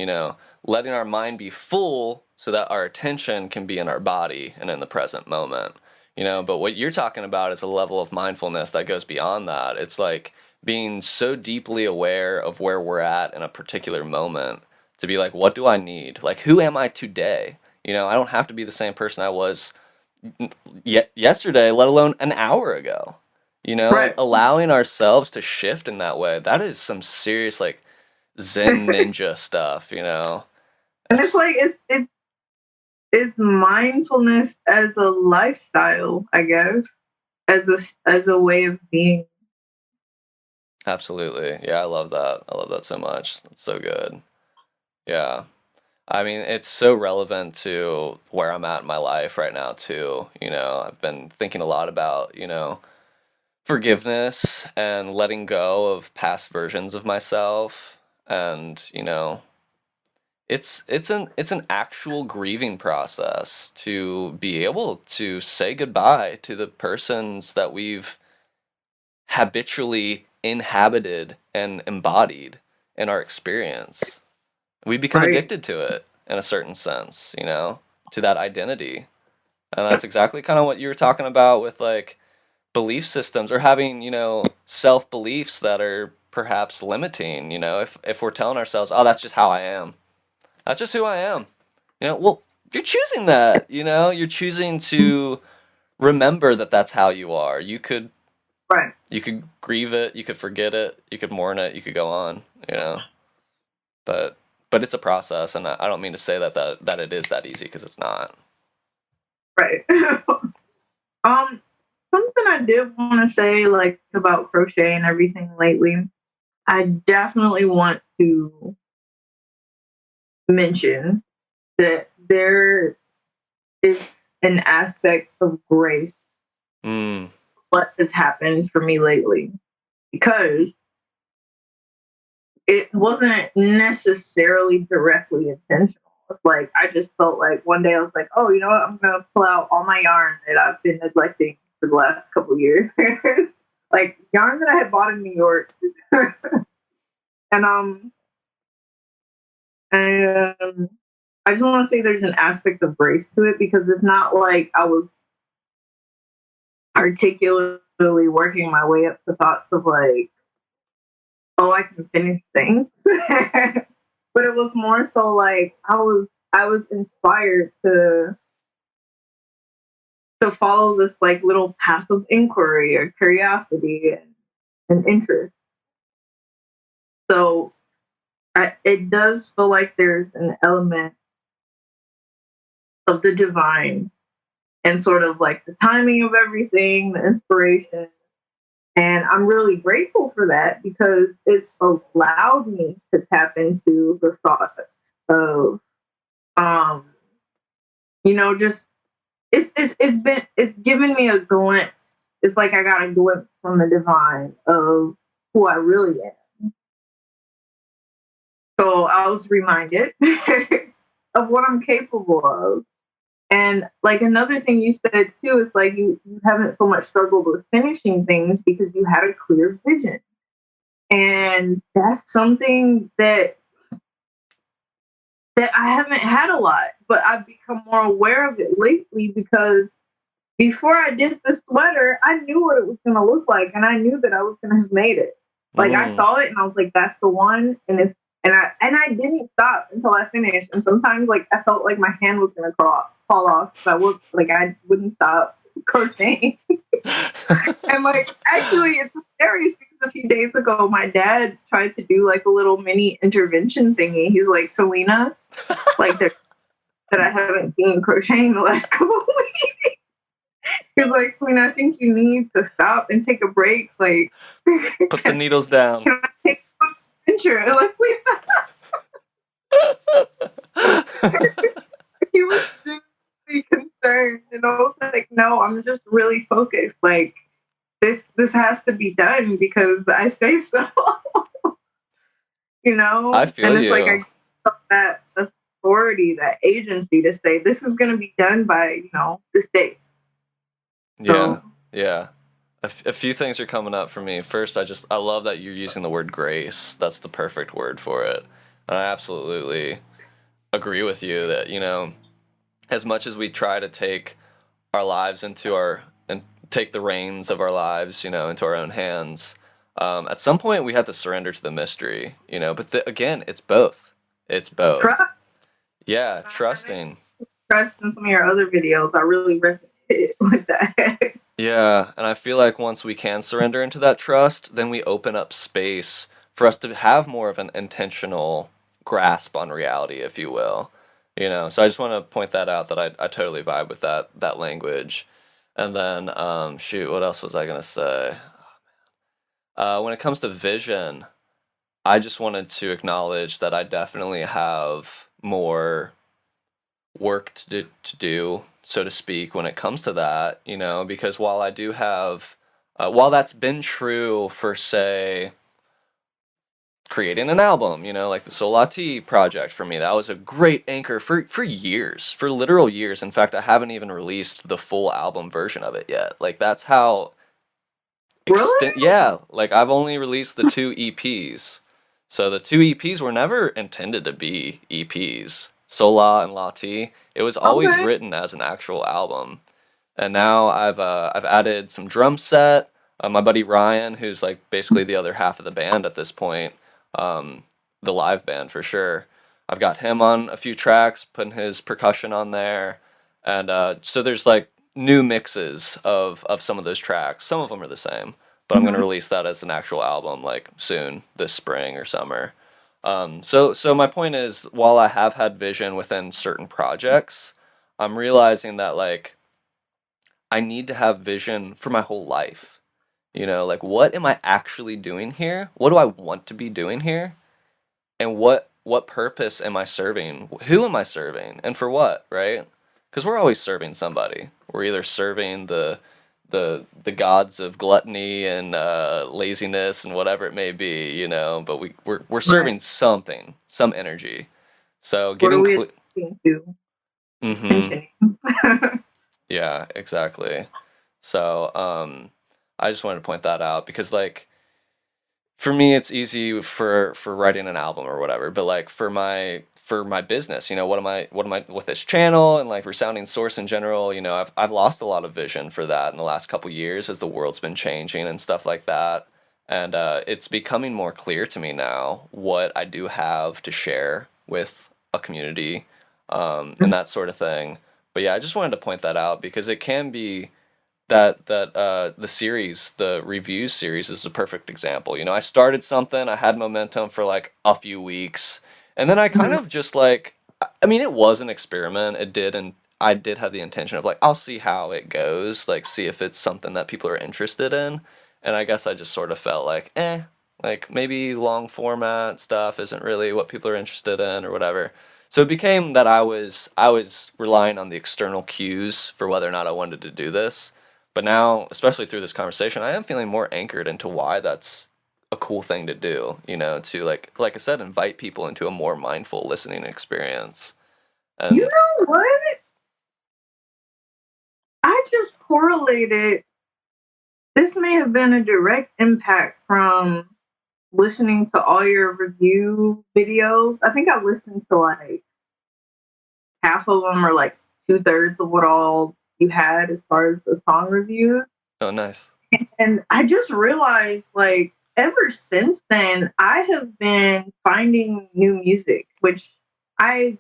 letting our mind be full so that our attention can be in our body and in the present moment. But what you're talking about is a level of mindfulness that goes beyond that. It's like being so deeply aware of where we're at in a particular moment to be like, what do I need? Like, who am I today? I don't have to be the same person I was yesterday, let alone an hour ago. Right. Allowing ourselves to shift in that way, that is some serious like Zen ninja stuff. And it's That's like it's mindfulness as a lifestyle, I guess, as a way of being. absolutely. Yeah, I love that. I love that so much. That's so good. Yeah. I mean, it's so relevant to where I'm at in my life right now too. I've been thinking a lot about, forgiveness and letting go of past versions of myself and, it's an actual grieving process to be able to say goodbye to the persons that we've habitually inhabited and embodied in our experience. We become Right. addicted to it in a certain sense, to that identity. And that's exactly kind of what you were talking about with like belief systems or having, self beliefs that are perhaps limiting, if we're telling ourselves, oh, that's just how I am. That's just who I am. Well, you're choosing that, you're choosing to remember that that's how you are. Right. You could grieve it, you could forget it, you could mourn it, you could go on, but it's a process, and I don't mean to say that it is that easy because it's not. Right. um Something I did want to say like about crochet and everything lately. I definitely want to mention that there is an aspect of grace Mm, what has happened for me lately because it wasn't necessarily directly intentional. It's like I just felt like one day I was like, oh, you know what? I'm gonna pull out all my yarn that I've been neglecting for the last couple of years, like yarn that I had bought in New York, and and I just want to say there's an aspect of grace to it because it's not like I was articulately working my way up to thoughts of like, oh, I can finish things. But it was more so like I was inspired to follow this like little path of inquiry or curiosity and interest. So it does feel like there's an element of the divine and sort of like the timing of everything, the inspiration, And I'm really grateful for that because it's allowed me to tap into the thoughts of, um, just it's given me a glimpse. It's like I got a glimpse from the divine of who I really am. So I was reminded of what I'm capable of. And like another thing you said too is like you haven't so much struggled with finishing things because you had a clear vision. And that's something that I haven't had a lot, but I've become more aware of it lately because before I did the sweater, I knew what it was going to look like, and I knew that I was going to have made it. Like I Mm. saw it, and I was like, "That's the one." And I didn't stop until I finished. And sometimes, like I felt like my hand was going to fall off. So I wouldn't stop crocheting. And like, actually, it's hilarious because a few days ago, my dad tried to do like a little mini intervention thingy. He's like, Selena, like that I haven't seen crocheting the last couple of weeks. He's like, Selena, I think you need to stop and take a break. Like, Put the can needles down. I take a picture? And like, he was genuinely concerned, and I was like, no, I'm just really focused. Like, this has to be done because I say so. I And feel it's like you. I felt that authority, that agency to say this is going to be done by this date. Yeah, So yeah. A few things are coming up for me. First, I love that you're using the word grace. That's the perfect word for it. And I absolutely agree with you that, as much as we try to take our lives and take the reins of our lives, into our own hands, at some point we have to surrender to the mystery, but again, it's both. It's it's both. Yeah, trusting. trust in some of your other videos. I really resonated with that. Yeah, and I feel like once we can surrender into that trust, then we open up space for us to have more of an intentional grasp on reality, if you will. So I just want to point that out that I totally vibe with that language. And then shoot, what else was I gonna say? When it comes to vision, I just wanted to acknowledge that I definitely have more work to do, so to speak, when it comes to that, because while I do have, while that's been true for, say, creating an album, like the Solati project for me, that was a great anchor for years, for literal years. In fact, I haven't even released the full album version of it yet. Like, that's how Really? yeah, like I've only released the two EPs. So the two EPs were never intended to be EPs. Sola and Lati. It was always Okay. written as an actual album. And now I've added some drum set. My buddy Ryan, who's like basically the other half of the band at this point, um, the live band for sure. I've got him on a few tracks, putting his percussion on there, and so there's like new mixes of some of those tracks. Some of them are the same, but I'm gonna Mhm. release that as an actual album like soon, this spring or summer. So my point is, while I have had vision within certain projects, I'm realizing that like I need to have vision for my whole life. Like what am I actually doing here? What do I want to be doing here? And what purpose am I serving? Who am I serving? And for what, right? Because we're always serving somebody. We're either serving the gods of gluttony and laziness and whatever it may be, but we're Right. serving something, some energy. So What are getting we clear. attempting to Mm-hmm. continue? Yeah, exactly. So I just wanted to point that out because like for me it's easy for writing an album or whatever, but like for my business, what am I with this channel and like resounding source in general, I've lost a lot of vision for that in the last couple years as the world's been changing and stuff like that. And it's becoming more clear to me now what I do have to share with a community, and that sort of thing. But yeah, I just wanted to point that out because it can be the reviews series is a perfect example. I started something, I had momentum for like a few weeks, and then I kind Mhm. of just like, I mean, it was an experiment. It did, and I did have the intention of like, I'll see how it goes, like see if it's something that people are interested in. And I guess I just sort of felt like, like maybe long format stuff isn't really what people are interested in or whatever. So it became that I was relying on the external cues for whether or not I wanted to do this. But now, especially through this conversation, I am feeling more anchored into why that's a cool thing to do, to like I said, invite people into a more mindful listening experience. You And know what? I just correlated. This may have been a direct impact from listening to all your review videos. I think I listened to like half of them or like 2/3 of what all you had as far as the song reviews. oh, nice. And I just realized like ever since then, I have been finding new music, which I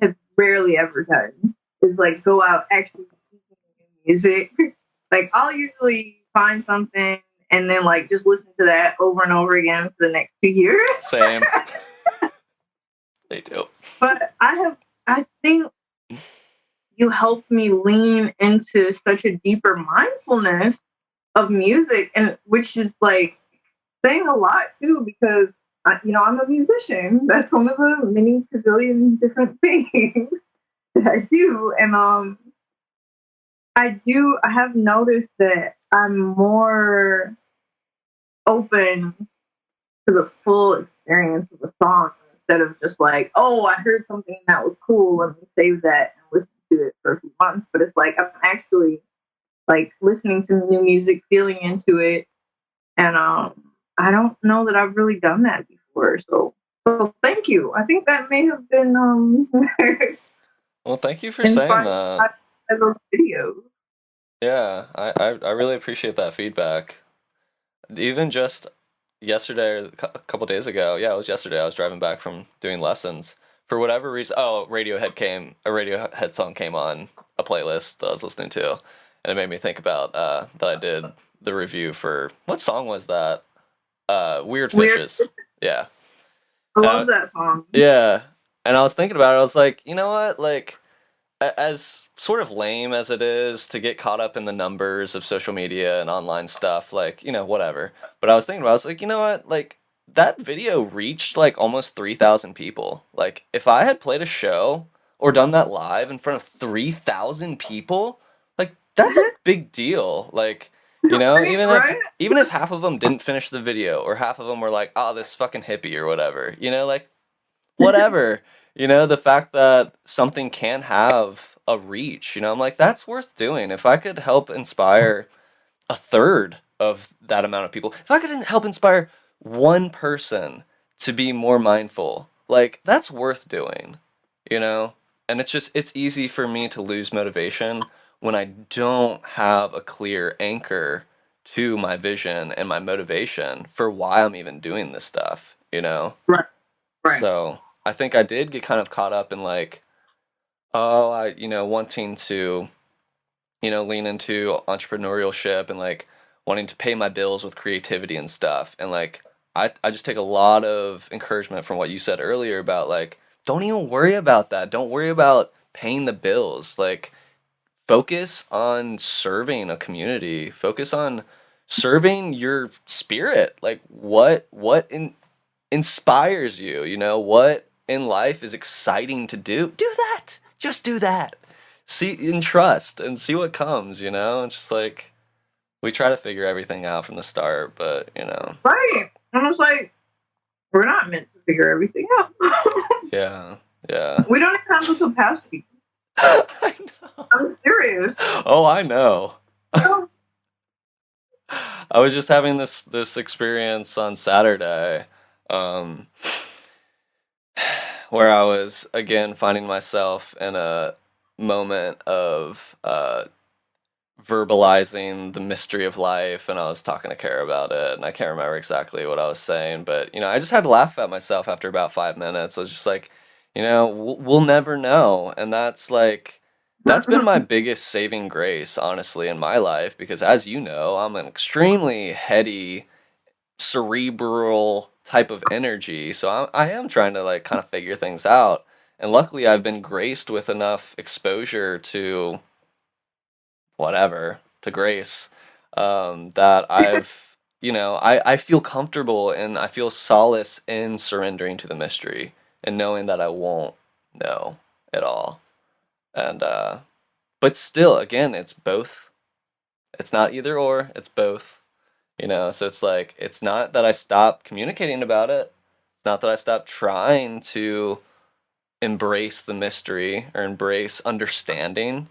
have rarely ever done, is like go out actually seeking new music. Like I'll usually find something and then like just listen to that over and over again for the next 2 years. Same. They do. But I think you helped me lean into such a deeper mindfulness of music, and which is like saying a lot too, because I'm a musician. That's one of the many pavilion different things that I do, and I have noticed that I'm more open to the full experience of a song instead of just like, oh, I heard something that was cool, let me save that and listen to it for a few months. But it's like I'm actually like listening to new music, feeling into it, and I don't know that I've really done that before. So thank you. I think that may have been Well, thank you for saying inspired that. by those videos. Yeah, I really appreciate that feedback. Even just yesterday or a couple days ago, yeah, it was yesterday. I was driving back from doing lessons. For whatever reason, oh, a Radiohead song came on a playlist that I was listening to, and it made me think about that I did the review for what song was that? Weird Weird. Fishes. Yeah. I Uh, love that song. yeah. And I was thinking about it. I was like, you know what? Like, as sort of lame as it is to get caught up in the numbers of social media and online stuff, like, whatever. But I was thinking about, I was like, you know what? Like, that video reached like almost 3,000 people. Like, if I had played a show or done that live in front of 3,000 people, like, that's a big deal. Like, Right, right. even if half of them didn't finish the video or half of them were like, oh, this fucking hippie or whatever, like, whatever. The fact that something can have a reach, I'm like, that's worth doing. If I could help inspire a third of that amount of people, if I could help inspire one person to be more mindful, like, that's worth doing, you know? And it's easy for me to lose motivation when I don't have a clear anchor to my vision and my motivation for why I'm even doing this stuff. Right, right. So I think I did get kind of caught up in like, oh, wanting to, lean into entrepreneurship and like wanting to pay my bills with creativity and stuff. And like, I just take a lot of encouragement from what you said earlier about like, don't even worry about that. Don't worry about paying the bills. Like, focus on serving a community. Focus on serving your spirit. Like, inspires you, what in life is exciting to do that, just do that, see and trust and see what comes. It's just like we try to figure everything out from the start, but Right. And it's like, we're not meant to figure everything out. yeah, yeah. We don't even have the capacity. I know. I'm serious. Oh, I know. So, I was just having this experience on Saturday, um where I was again finding myself in a moment of verbalizing the mystery of life, and I was talking to Kara about it, and I can't remember exactly what I was saying, but I just had to laugh at myself after about 5 minutes. I was just like, we'll never know, and that's been my biggest saving grace, honestly, in my life, because as you know, I'm an extremely heady, cerebral type of energy. So I am trying to like kind of figure things out. And luckily, I've been graced with enough exposure to whatever, to grace, that I feel comfortable and I feel solace in surrendering to the mystery and knowing that I won't know at all. And but still, again, it's both. It's not either or, it's both. So it's like it's not that I stop communicating about it. It's not that I stop trying to embrace the mystery or embrace understanding,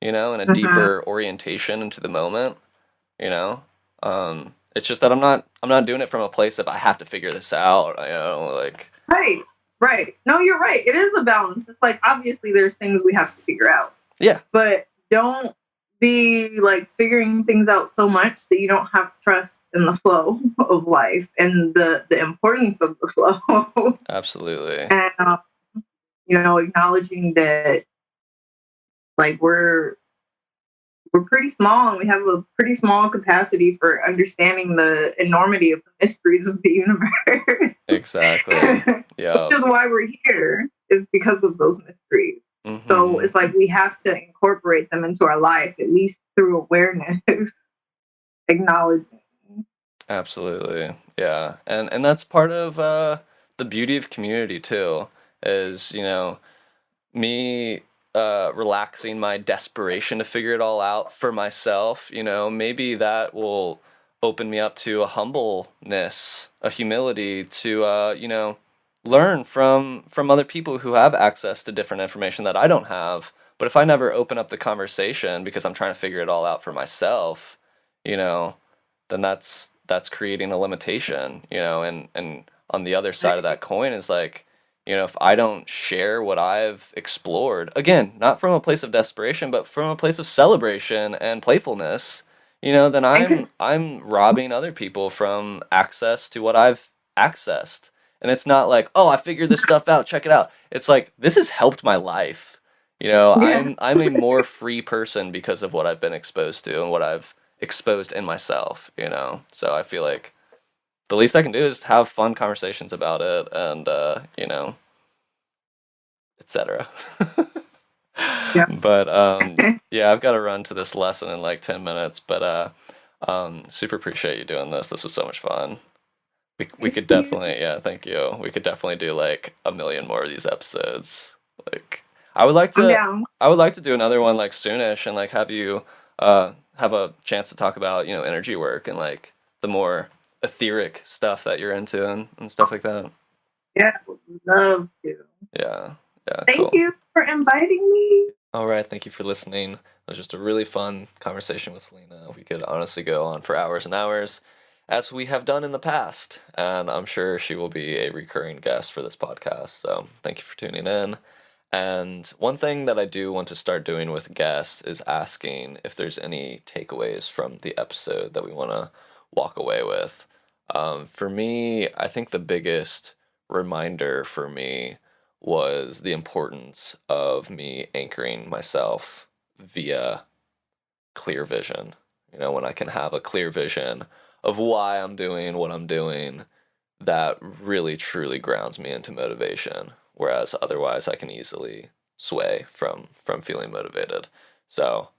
and a Mhm. deeper orientation into the moment, you know. It's just that I'm not doing it from a place of I have to figure this out, like Right. Right. No, you're right. It is a balance. It's like obviously there's things we have to figure out, yeah, but don't be like figuring things out so much that you don't have trust in the flow of life and the importance of the flow. absolutely. And acknowledging that like we're pretty small and we have a pretty small capacity for understanding the enormity of the mysteries of the universe. Exactly. Which Yeah. is why we're here, is because of those mysteries. So Mhm. it's like we have to incorporate them into our life, at least through awareness, acknowledging. Absolutely. Yeah. And that's part of the beauty of community too, is, me relaxing my desperation to figure it all out for myself, maybe that will open me up to a humbleness, a humility to learn from other people who have access to different information that I don't have. But if I never open up the conversation because I'm trying to figure it all out for myself, you know, then that's creating a limitation, and on the other side of that coin is like, if I don't share what I've explored, again, not from a place of desperation, but from a place of celebration and playfulness, then And I'm robbing other people from access to what I've accessed. And it's not like, oh, I figured this stuff out, check it out. It's like this has helped my life. yeah, I'm a more free person because of what I've been exposed to and what I've exposed in myself. So I feel like the least I can do is have fun conversations about it and etc. yeah. But yeah, I've got to run to this lesson in like 10 minutes, but super appreciate you doing this. This was so much fun. We Thank could you. definitely, yeah, thank you. We could definitely do like a million more of these episodes. Like I would like I'm to down. I would like to do another one like soonish and like have you have a chance to talk about, energy work and like the more etheric stuff that you're into and stuff like that. Yeah, would love to. Yeah. Yeah, Thank cool. you for inviting me. All right, thank you for listening. It was just a really fun conversation with Selena. We could honestly go on for hours and hours, as we have done in the past, and I'm sure she will be a recurring guest for this podcast. So thank you for tuning in. And one thing that I do want to start doing with guests is asking if there's any takeaways from the episode that we want to walk away with. For me, I think the biggest reminder for me was the importance of me anchoring myself via clear vision. When I can have a clear vision of why I'm doing what I'm doing, that really truly grounds me into motivation. Whereas otherwise, I can easily sway from feeling motivated. So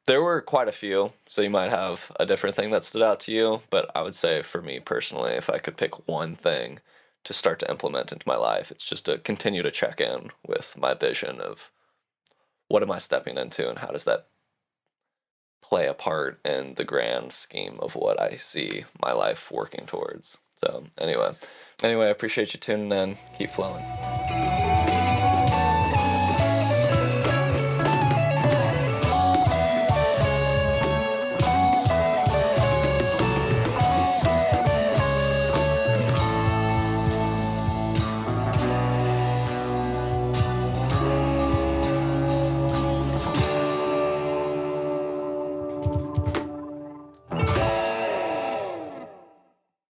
there were quite a few. So you might have a different thing that stood out to you, but I would say for me personally, if I could pick one thing to start to implement into my life, it's just to continue to check in with my vision of what am I stepping into and how does that play a part in the grand scheme of what I see my life working towards. So anyway, I appreciate you tuning in. Keep flowing.